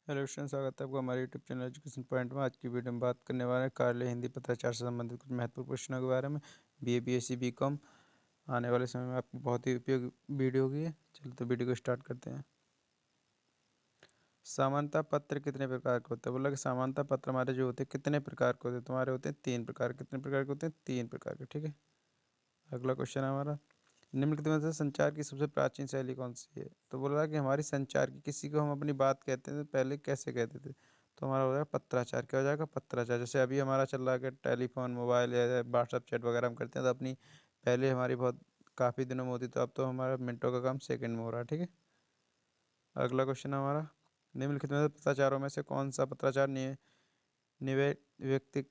Hello student, स्वागत है आपका हमारे यूट्यूब चैनल एजुकेशन पॉइंट में। आज की वीडियो में बात करने वाले हैं कार्यालय हिंदी पत्राचार से संबंधित कुछ महत्वपूर्ण प्रश्नों के बारे में। बीए, बीएससी, बीकॉम आने वाले समय में आपको बहुत ही उपयोगी वीडियो होगी। चलिए तो वीडियो को स्टार्ट करते हैं। सामान्यतः पत्र कितने प्रकार के होते हैं? बोला कि सामान्यतः पत्र हमारे जो होते हैं कितने प्रकार के होते हैं? तुम्हारे होते हैं 3 प्रकार। कितने प्रकार के होते हैं? 3 प्रकार के। ठीक है, अगला क्वेश्चन है हमारा, निम्नलिखित में से संचार की सबसे प्राचीन शैली कौन सी है? तो बोल रहा है कि हमारी संचार की, किसी को हम अपनी बात कहते थे पहले कैसे कहते थे? तो हमारा हो जाएगा पत्राचार। क्या हो जाएगा? पत्राचार। जैसे अभी हमारा चल रहा है कि टेलीफोन, मोबाइल या व्हाट्सअप चैट वगैरह हम करते हैं, तो अपनी पहले हमारी बहुत काफ़ी दिनों में होती, तो अब तो हमारा मिनटों का काम सेकंड में हो रहा है। ठीक है, अगला क्वेश्चन है हमारा, निम्नलिखित में से पत्राचारों में से कौन सा पत्राचार निवे व्यक्ति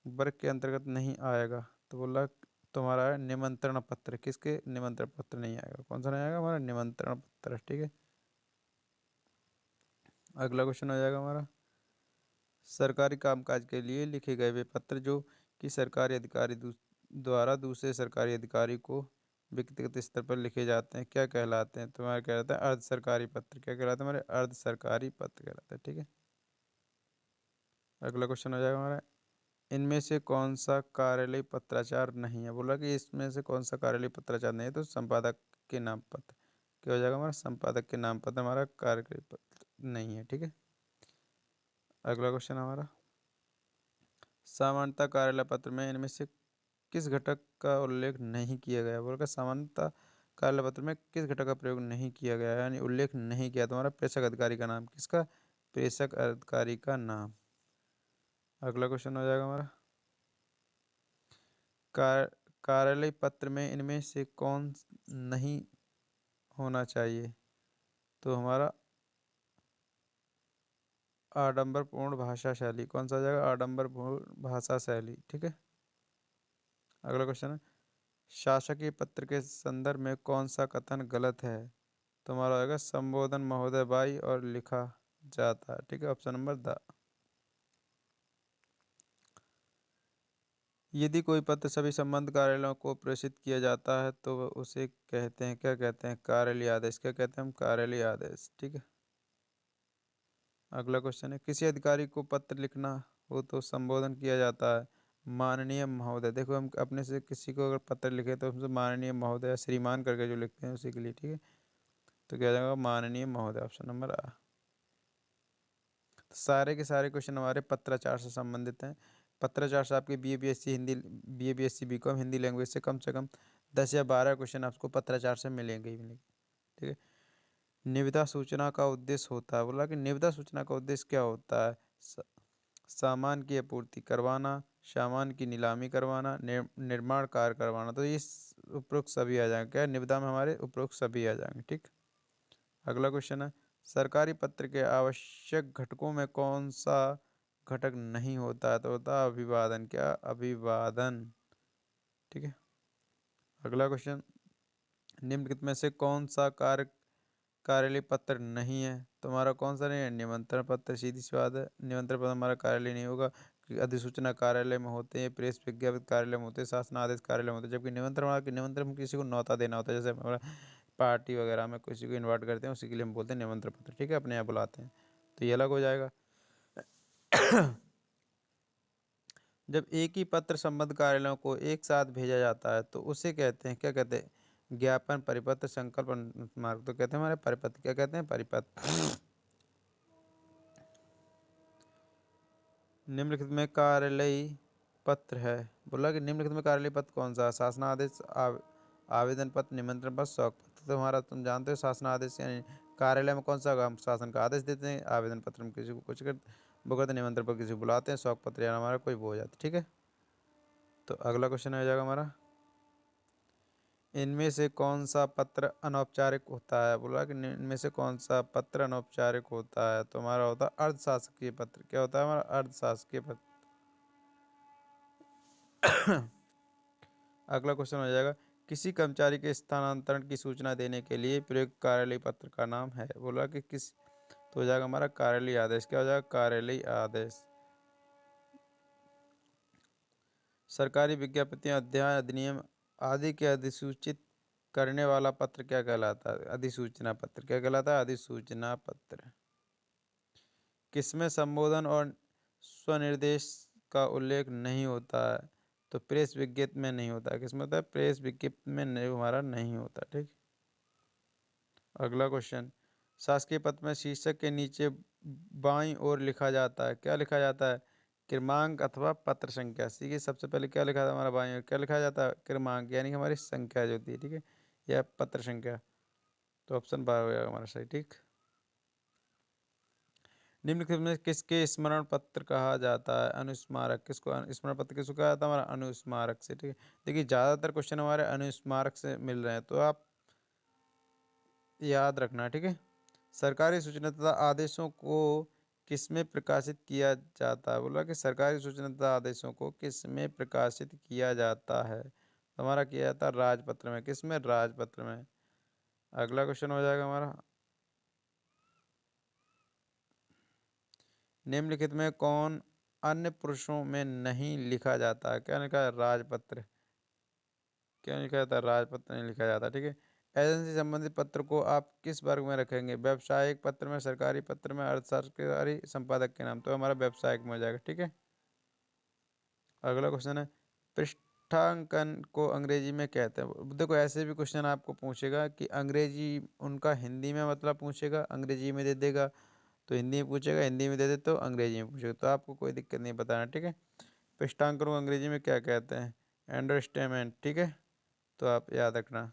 वर्ग के अंतर्गत नहीं आएगा? तो बोला तुम्हारा है निमंत्रण पत्र। किसके? निमंत्रण पत्र नहीं आएगा। कौन सा नहीं आएगा? हमारा निमंत्रण पत्र। ठीक है, अगला क्वेश्चन हो जाएगा हमारा, सरकारी कामकाज के लिए लिखे गए वे पत्र जो कि सरकारी अधिकारी द्वारा दूसरे सरकारी अधिकारी को व्यक्तिगत स्तर पर लिखे जाते हैं क्या कहलाते हैं? तुम्हारा क्या कहलाता है? अर्ध सरकारी पत्र। क्या कहलाते हैं? हमारे अर्ध सरकारी पत्र कहलाते हैं। ठीक है, अगला क्वेश्चन हो जाएगा हमारा, इनमें से कौन सा कार्यालय पत्राचार नहीं है? बोला कि इसमें से कौन सा कार्यालय पत्राचार नहीं है? तो संपादक के नाम पत्र। क्या हो जाएगा? हमारा संपादक के नाम पत्र हमारा कार्यालय पत्र नहीं है। ठीक है, अगला क्वेश्चन हमारा, सामान्यतः कार्यालय पत्र में इनमें से किस घटक का उल्लेख नहीं किया गया? बोला सामान्यतः कार्यालय पत्र में किस घटक का प्रयोग नहीं किया गया, यानी उल्लेख नहीं किया? तुम्हारा प्रेषक अधिकारी का नाम। किसका? प्रेषक अधिकारी का नाम। अगला क्वेश्चन हो जाएगा हमारा, कार्यालय पत्र में इनमें से कौन नहीं होना चाहिए? तो हमारा आडंबरपूर्ण भाषा शैली। कौन सा हो जाएगा? आडंबरपूर्ण भाषा शैली। ठीक है, अगला क्वेश्चन है, शासकीय पत्र के संदर्भ में कौन सा कथन गलत है? तो हमारा होगा संबोधन महोदय बाई और लिखा जाता है। ठीक है, ऑप्शन नंबर द। यदि कोई पत्र सभी संबंध कार्यालयों को प्रेषित किया जाता है तो उसे कहते हैं, क्या कहते हैं? कार्यालय आदेश। क्या कहते हैं हम? कार्यालय आदेश। ठीक है, अगला क्वेश्चन है, किसी अधिकारी को पत्र लिखना हो तो संबोधन किया जाता है माननीय महोदय। देखो, हम अपने से किसी को अगर पत्र लिखे तो हमसे माननीय महोदय या श्रीमान करके जो लिखते हैं उसी के लिए। ठीक है, तो क्या जाएगा? माननीय महोदय, ऑप्शन नंबर आ। तो सारे के सारे क्वेश्चन हमारे पत्राचार से संबंधित हैं। पत्राचार से आपके BA BSc BCom Hindi language से कम 10 या 12 क्वेश्चन आपको पत्राचार से मिलेंगे ही मिलेंगे। ठीक है, निविदा सूचना का उद्देश्य होता है। बोला कि निविदा सूचना का उद्देश्य क्या होता है? सामान की आपूर्ति करवाना, सामान की नीलामी करवाना, निर्माण कार्य करवाना। तो ये उपरोक्त सभी आ जाएंगे। क्या निविदा में हमारे उपरोक्त सभी आ जाएंगे। ठीक, अगला क्वेश्चन है, सरकारी पत्र के आवश्यक घटकों में कौन सा घटक नहीं होता है? तो होता है अभिवादन। क्या? अभिवादन। ठीक है, अगला क्वेश्चन, निम्नलिखित में से कौन सा कार्यालय पत्र नहीं है? तुम्हारा कौन सा नहीं है? निमंत्रण पत्र। सीधी सी बात है, निमंत्रण पत्र हमारा कार्यालय नहीं होगा, क्योंकि अधिसूचना कार्यालय में होते हैं, प्रेस विज्ञप्ति कार्यालय में होते हैं, शासनादेश कार्यालय में होते हैं। जबकि निमंत्रण में किसी को न्योता देना होता है, जैसे हमारा पार्टी वगैरह में किसी को इन्वाइट करते हैं, उसी के लिए हम बोलते हैं निमंत्रण पत्र। ठीक है, अपने यहाँ बुलाते हैं, तो ये अलग हो जाएगा। जब एक ही पत्र संबद्ध कार्यालयों को एक साथ भेजा जाता है तो उसे कहते हैं, क्या कहते हैं? ज्ञापन, परिपत्र, संकल्प, मार्ग। तो कहते हैं हमारे परिपत्र। क्या कहते हैं? परिपत्र। निम्नलिखित में कार्यालय पत्र है। बोला कि निम्नलिखित में कार्यालय पत्र कौन सा है? शासनादेश, आवेदन पत्र, निमंत्रण पत्र, शौक पत्र। तो हमारा तुम जानते हो शासनादेश, यानी कार्यालय में कौन सा हम शासन का आदेश देते हैं, आवेदन पत्र में किसी को कुछ कर वो करते, निमंत्रण पत्र किसी को बुलाते हैं, शौक पत्र यानी हमारा कोई वो हो जाता है। ठीक है, तो अगला क्वेश्चन आ जाएगा हमारा, इनमें से कौन सा पत्र अनौपचारिक होता है? बोला कि इनमें से कौन सा पत्र अनौपचारिक होता है? तो हमारा होता है अर्धशासकीय पत्र। क्या होता है हमारा? अर्धशासकीय पत्र। अगला क्वेश्चन हो जाएगा, किसी कर्मचारी के स्थानांतरण की सूचना देने के लिए प्रयुक्त कार्यालय पत्र का नाम है? बोला कि किस, तो हो जाएगा हमारा कार्यालय आदेश। क्या हो जाएगा? कार्यालय आदेश। सरकारी विज्ञप्तियां, अध्याय, अधिनियम आदि के अधिसूचित करने वाला पत्र क्या कहलाता है? अधिसूचना पत्र। क्या कहलाता है? अधिसूचना पत्र। किसमें संबोधन और स्वनिर्देश का उल्लेख नहीं होता है? तो प्रेस विज्ञप्ति में नहीं होता है। किसमें होता है? प्रेस विज्ञप्ति में नहीं, हमारा नहीं होता। ठीक। अगला क्वेश्चन, शासकीय पत्र में शीर्षक के नीचे बाईं ओर लिखा जाता है, क्या लिखा जाता है? क्रमांक अथवा पत्र संख्या। ठीक, सबसे पहले क्या लिखा था हमारा बाईं ओर? क्या लिखा जाता है? क्रमांक, यानी कि हमारी संख्या जो होती है। ठीक है, या पत्र संख्या। तो ऑप्शन बार हो जाएगा हमारा सही। ठीक। निम्नलिखित में किसके स्मरण पत्र कहा जाता है? अनुस्मारक। किसको स्मरण पत्र किसको कहा जाता है? हमारा अनुस्मारक से। ठीक है, देखिए ज़्यादातर क्वेश्चन हमारे अनुस्मारक से मिल रहे हैं, तो आप याद रखना। ठीक है। सरकारी सूचना तथा आदेशों को किसमें प्रकाशित किया जाता है? बोला कि सरकारी सूचना तथा आदेशों को किसमें प्रकाशित किया जाता है? तो हमारा किया जाता है राजपत्र में। किसमें? राजपत्र में। अगला क्वेश्चन हो जाएगा हमारा, निम्नलिखित में कौन अन्य पुरुषों में नहीं लिखा जाता है? क्या लिखा है? राजपत्र। क्या लिखा जाता है? राजपत्र नहीं लिखा जाता। ठीक है। एजेंसी संबंधित पत्र को आप किस वर्ग में रखेंगे? व्यावसायिक पत्र में, सरकारी पत्र में, अर्थशास्त्री संपादक के नाम। तो हमारा व्यावसायिक में हो जाएगा। ठीक है। अगला क्वेश्चन है, पृष्ठांकन को अंग्रेजी में कहते हैं। देखो ऐसे भी क्वेश्चन आपको पूछेगा कि अंग्रेजी उनका हिंदी में मतलब पूछेगा, अंग्रेजी में दे देगा तो हिंदी में पूछेगा, हिंदी में दे दे तो अंग्रेजी में पूछेगा, तो आपको कोई दिक्कत नहीं बताना। ठीक है। पृष्ठांकन को अंग्रेजी में क्या कहते हैं? अंडरस्टैंडमेंट। ठीक है, तो आप याद रखना।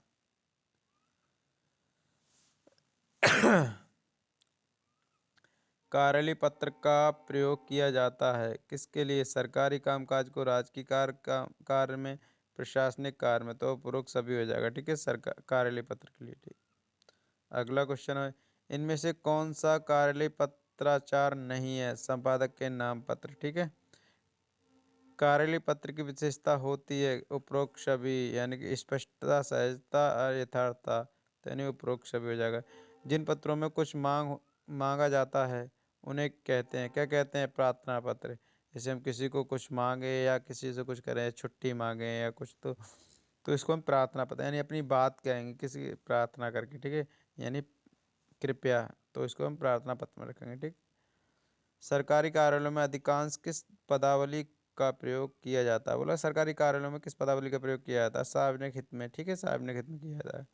कार्यालय पत्र का प्रयोग किया जाता है किसके लिए? सरकारी कामकाज को, राजकीय कार्य में, प्रशासनिक कार्य में। तो उपरोक्त सभी हो जाएगा। ठीक है, सरकार कार्यालय पत्र के लिए। ठीक। अगला क्वेश्चन है, इनमें से कौन सा कार्यालय पत्राचार नहीं है? संपादक के नाम पत्र। ठीक है। कार्यालय पत्र की विशेषता होती है उपरोक्त सभी, यानी कि स्पष्टता, सहजता और यथार्थता। तो यानी उपरोक्त सभी हो जाएगा। जिन पत्रों में कुछ मांगा जाता है उन्हें कहते हैं, क्या कहते हैं? प्रार्थना पत्र। जैसे हम किसी को कुछ मांगे या किसी से कुछ करें, छुट्टी मांगे या कुछ, तो इसको हम प्रार्थना पत्र, यानी अपनी बात कहेंगे किसी प्रार्थना करके। ठीक है, यानी कृपया, तो इसको हम प्रार्थना पत्र में रखेंगे। ठीक। सरकारी कार्यालयों में अधिकांश किस पदावली का प्रयोग किया जाता है? बोला सरकारी कार्यालयों में किस पदावली का प्रयोग किया जाता है? सार्वजनिक हित में। ठीक है, सार्वजनिक हित में किया जाता है।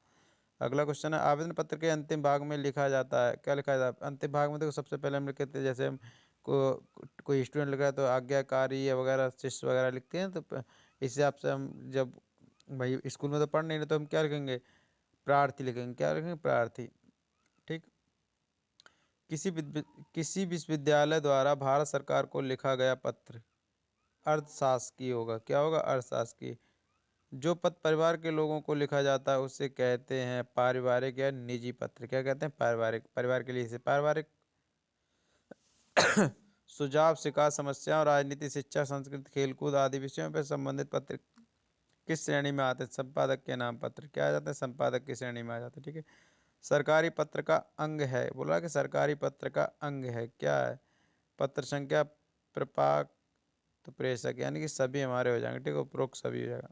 अगला क्वेश्चन है, आवेदन पत्र के अंतिम भाग में लिखा जाता है, क्या लिखा जाता है? अंतिम भाग में देखो सबसे पहले हम लिखते हैं, जैसे हम कोई स्टूडेंट लिख रहा है तो आज्ञाकारी या वगैरह, शिष्य वगैरह लिखते हैं, तो इस हिसाब से हम जब भाई स्कूल में तो पढ़ नहीं रहे तो हम क्या लिखेंगे? प्रार्थी लिखेंगे। क्या लिखेंगे? प्रार्थी। ठीक। किसी विश्वविद्यालय द्वारा भारत सरकार को लिखा गया पत्र अर्थशासकीय होगा। क्या होगा? अर्थशासकीय। जो पत्र परिवार के लोगों को लिखा जाता है उसे कहते हैं पारिवारिक या निजी पत्र। क्या कहते हैं? पारिवारिक। परिवार के लिए इसे पारिवारिक। सुझाव, शिकायत, समस्या और राजनीति, शिक्षा, संस्कृति, खेलकूद आदि विषयों पर संबंधित पत्र किस श्रेणी में आते हैं? संपादक के नाम पत्र। क्या आ जाते हैं? संपादक की श्रेणी में आ जाते हैं। ठीक है। सरकारी पत्र का अंग है। बोला कि सरकारी पत्र का अंग है, क्या है? पत्र संख्या, प्रपाक, तो प्रेषक, यानी कि सभी हमारे हो जाएंगे। ठीक है, उपरोक्त सभी हो जाएगा।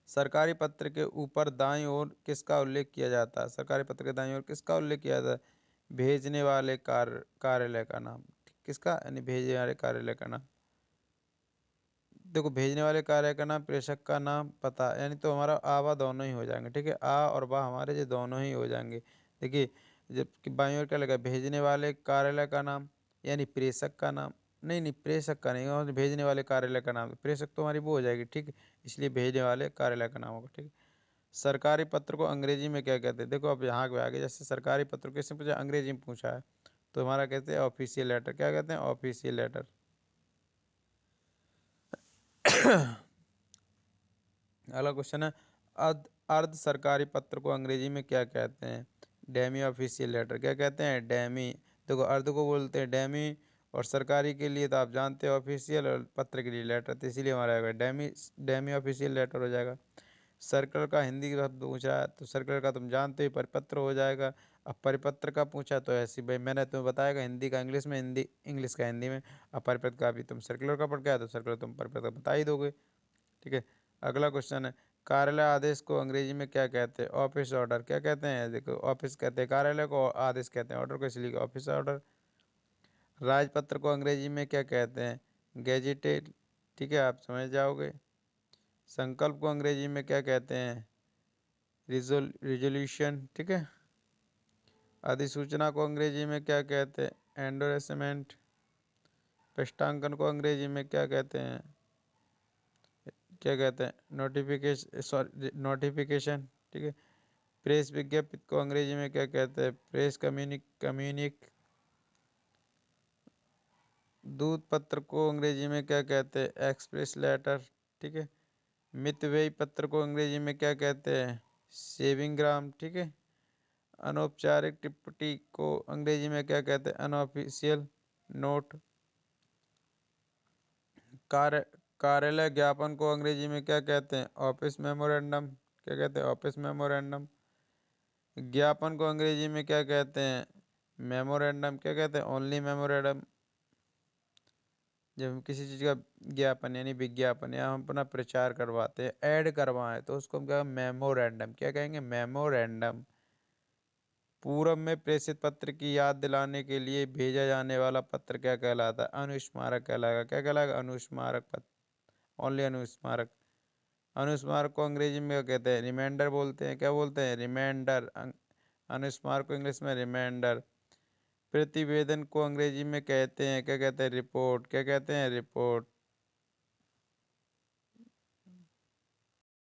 सरकारी पत्र के ऊपर दाईं ओर किसका उल्लेख किया जाता है? सरकारी पत्र के दाईं ओर किसका उल्लेख किया जाता है? भेजने वाले कार्यालय का नाम। किसका? यानी भेजने वाले कार्यालय का नाम। देखो भेजने वाले कार्य का नाम, प्रेषक का नाम, पता, यानी तो हमारा आ व दोनों ही हो जाएंगे। ठीक है, आ और बा हमारे जो दोनों ही हो जाएंगे। देखिए जब बाईं ओर क्या लगा? भेजने वाले कार्यालय का नाम, यानी प्रेषक का नाम। नहीं नहीं, प्रेषक का नहीं, और भेजने वाले कार्यालय का नाम, प्रेषक तो हमारी वो हो जाएगी। ठीक है, इसलिए भेजने वाले कार्यालय का नाम होगा। ठीक है। सरकारी पत्र को अंग्रेजी में क्या कहते हैं? देखो अब यहाँ पे आगे, जैसे सरकारी पत्र को किसने पूछा? अंग्रेजी में पूछा है, तो हमारा कहते हैं ऑफिशियल लेटर। क्या कहते हैं? Official letter. अगला क्वेश्चन है, अर्ध सरकारी पत्र को अंग्रेजी में क्या कहते हैं? Demi official letter. क्या कहते हैं? डेमी। देखो अर्ध को बोलते हैं डेमी, और सरकारी के लिए तो आप जानते हो ऑफिशियल, और पत्र के लिए लेटर, तो इसीलिए हमारा आएगा डेमी। डेमी ऑफिशियल लेटर हो जाएगा। सर्कुलर का हिंदी का शब्द पूछा है, तो सर्कुलर का तुम जानते हो परिपत्र हो जाएगा। अब परिपत्र का पूछा तो ऐसी भाई मैंने तुम्हें बताएगा, हिंदी का इंग्लिश में, हिंदी इंग्लिश का हिंदी में। अब परिपत्र का भी तुम सर्कुलर का पढ़ के आए तो सर्कुलर तुम परिपत्र बता ही दोगे। ठीक है। अगला क्वेश्चन है, कार्यालय आदेश को अंग्रेजी में क्या कहते हैं? Office order. क्या कहते हैं? देखो ऑफिस कहते हैं कार्यालय को, आदेश कहते हैं ऑर्डर को, इसलिए ऑफिस ऑर्डर। राजपत्र को अंग्रेजी में क्या कहते हैं? गैजेटेड। ठीक है, आप समझ जाओगे। संकल्प को अंग्रेजी में क्या कहते हैं? रिजोल्यूशन। ठीक है। अधिसूचना को अंग्रेजी में क्या कहते हैं? एंडोर्समेंट। पृष्ठांकन को अंग्रेजी में क्या कहते हैं? क्या कहते हैं? Notification, sorry, notification. ठीक है। प्रेस विज्ञप्ति को अंग्रेजी में क्या कहते हैं? Press communique. दूत पत्र को अंग्रेजी में क्या कहते हैं? Express letter. ठीक है। मितव्ययी पत्र को अंग्रेजी में क्या कहते हैं? सेविंग ग्राम। ठीक है। अनौपचारिक टिप्पणी को अंग्रेजी में क्या कहते हैं? Unofficial note. कार्य कार्यालय ज्ञापन को अंग्रेजी में क्या कहते हैं? Office memorandum. क्या कहते हैं? Office memorandum. ज्ञापन को अंग्रेजी में क्या कहते हैं? मेमोरेंडम। क्या कहते हैं? Only memorandum. जब हम किसी चीज़ का ज्ञापन यानी विज्ञापन या हम अपना प्रचार करवाते हैं, ऐड करवाएं, तो उसको हम क्या मेमोरेंडम। क्या कहेंगे? मेमोरेंडम। पूर्व में प्रेषित पत्र की याद दिलाने के लिए भेजा जाने वाला पत्र क्या कहलाता है? अनुस्मारक कहलाएगा। क्या कहलाएगा? अनुस्मारक पत्र। ओनली अनुस्मारक। अनुस्मारक को अंग्रेजी में क्या कहते हैं? रिमाइंडर बोलते हैं। क्या बोलते हैं? रिमाइंडर। अनुस्मारक को इंग्लिश में रिमाइंडर। प्रतिवेदन को अंग्रेजी में कहते हैं? क्या कहते हैं? रिपोर्ट। क्या कहते हैं? रिपोर्ट।